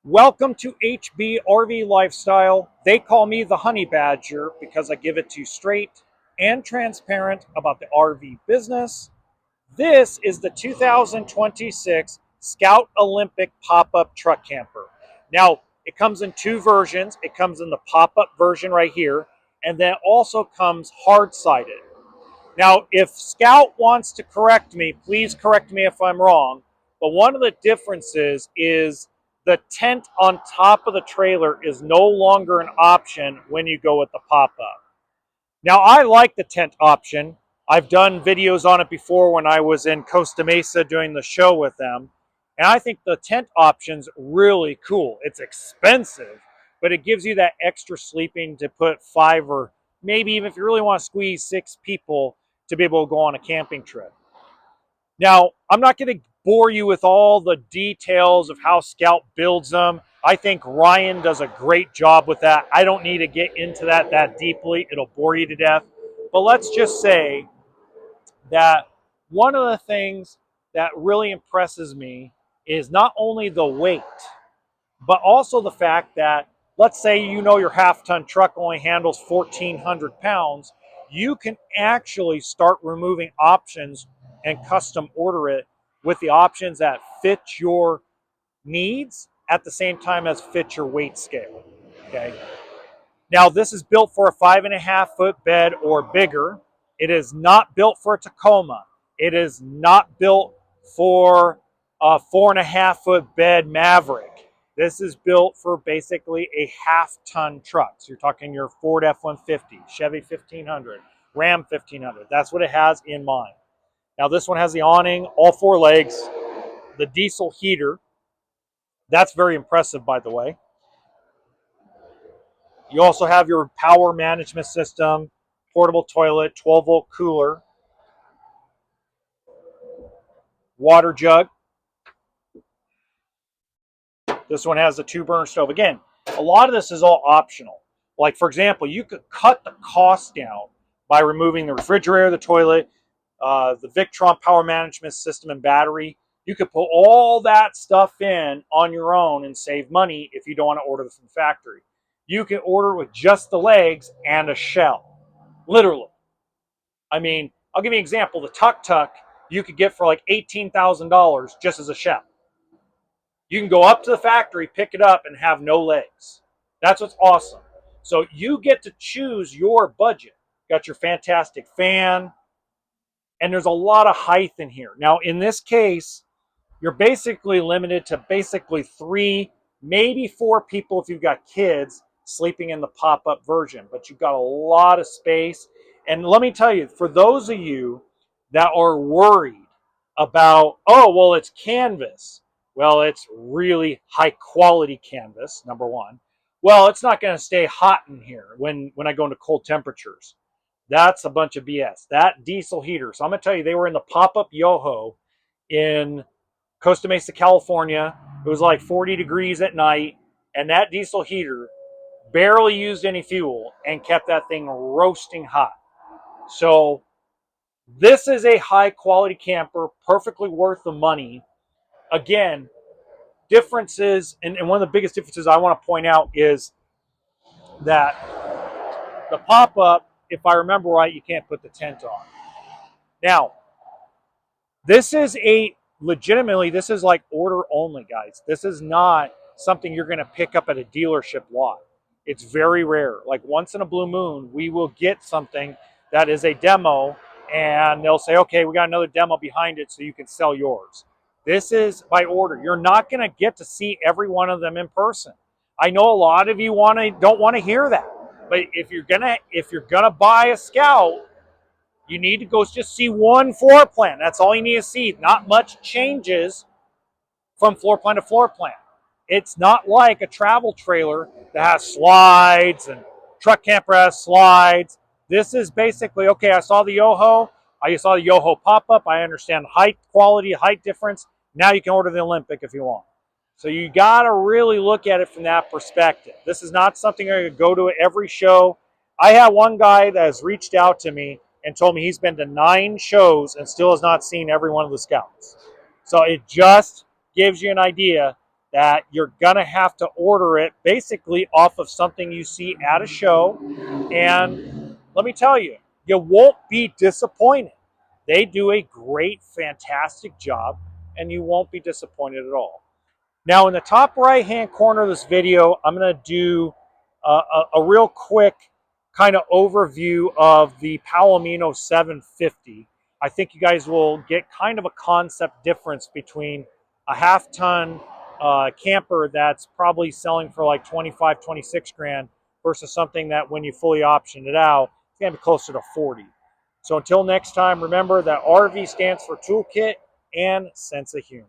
Welcome to HB RV Lifestyle. They call me the Honey Badger because I give it to you straight and transparent about the RV business. This is the 2026 Scout Olympic pop-up truck camper. Now, it comes in two versions. It comes in the pop-up version right here, and then also comes hard-sided. Now, if Scout wants to correct me, please correct me if I'm wrong, but one of the differences is the tent on top of the trailer is no longer an option when you go with the pop-up. Now, I like the tent option. I've done videos on it before when I was in Costa Mesa doing the show with them, and I think the tent option's really cool. It's expensive, but it gives you that extra sleeping to put 5 or maybe even if you really want to squeeze 6 people to be able to go on a camping trip. Now, I'm not going to bore you with all the details of how Scout builds them. I think Ryan does a great job with that. I don't need to get into that deeply. It'll bore you to death. But let's just say that one of the things that really impresses me is not only the weight, but also the fact that, let's say your half-ton truck only handles 1,400 pounds, you can actually start removing options and custom order it with the options that fit your needs at the same time as fit your weight scale. Okay. Now, this is built for a 5.5-foot bed or bigger. It is not built for a Tacoma. It is not built for a 4.5-foot bed Maverick. This is built for basically a half-ton truck. So you're talking your Ford F-150, Chevy 1500, Ram 1500. That's what it has in mind. Now, this one has the awning, all 4 legs, the diesel heater. That's very impressive, by the way. You also have your power management system, portable toilet, 12-volt cooler, water jug. This one has the 2-burner stove. Again, a lot of this is all optional. Like, for example, you could cut the cost down by removing the refrigerator, the toilet, the Victron power management system and battery. You could put all that stuff in on your own and save money if you don't want to order it from the factory. You can order with just the legs and a shell. Literally. I mean, I'll give you an example. The Tuk Tuk you could get for like $18,000 just as a shell. You can go up to the factory, pick it up, and have no legs. That's what's awesome. So you get to choose your budget. Got your fantastic fan, and there's a lot of height in here. Now, in this case, you're basically limited to basically 3, maybe 4 people if you've got kids sleeping in the pop-up version, but you've got a lot of space. And let me tell you, for those of you that are worried about, oh, well, it's canvas. Well, it's really high quality canvas, number one. Well, it's not going to stay hot in here when I go into cold temperatures. That's a bunch of BS. That diesel heater. So I'm going to tell you, they were in the pop-up Yoho in Costa Mesa, California. It was like 40 degrees at night, and that diesel heater barely used any fuel and kept that thing roasting hot. So this is a high quality camper, perfectly worth the money. Again, differences, and one of the biggest differences I want to point out is that the pop-up, if I remember right, you can't put the tent on. Now, this is legitimately, this is like order only, guys. This is not something you're going to pick up at a dealership lot. It's very rare. Like once in a blue moon, we will get something that is a demo, and they'll say, okay, we got another demo behind it so you can sell yours. This is by order. You're not going to get to see every one of them in person. I know a lot of you don't want to hear that. But if you're gonna buy a Scout, you need to go just see one floor plan. That's all you need to see. Not much changes from floor plan to floor plan. It's not like a travel trailer that has slides and truck camper has slides. This is basically, okay, I saw the Yoho. I saw the Yoho pop-up. I understand height, quality, height difference. Now you can order the Olympic if you want. So you got to really look at it from that perspective. This is not something I could go to at every show. I have one guy that has reached out to me and told me he's been to 9 shows and still has not seen every one of the Scouts. So it just gives you an idea that you're going to have to order it basically off of something you see at a show. And let me tell you, you won't be disappointed. They do a great, fantastic job, and you won't be disappointed at all. Now, in the top right-hand corner of this video, I'm going to do a real quick kind of overview of the Palomino 750. I think you guys will get kind of a concept difference between a half-ton camper that's probably selling for like 25, 26 grand versus something that when you fully option it out, it's going to be closer to 40. So until next time, remember that RV stands for toolkit and sense of humor.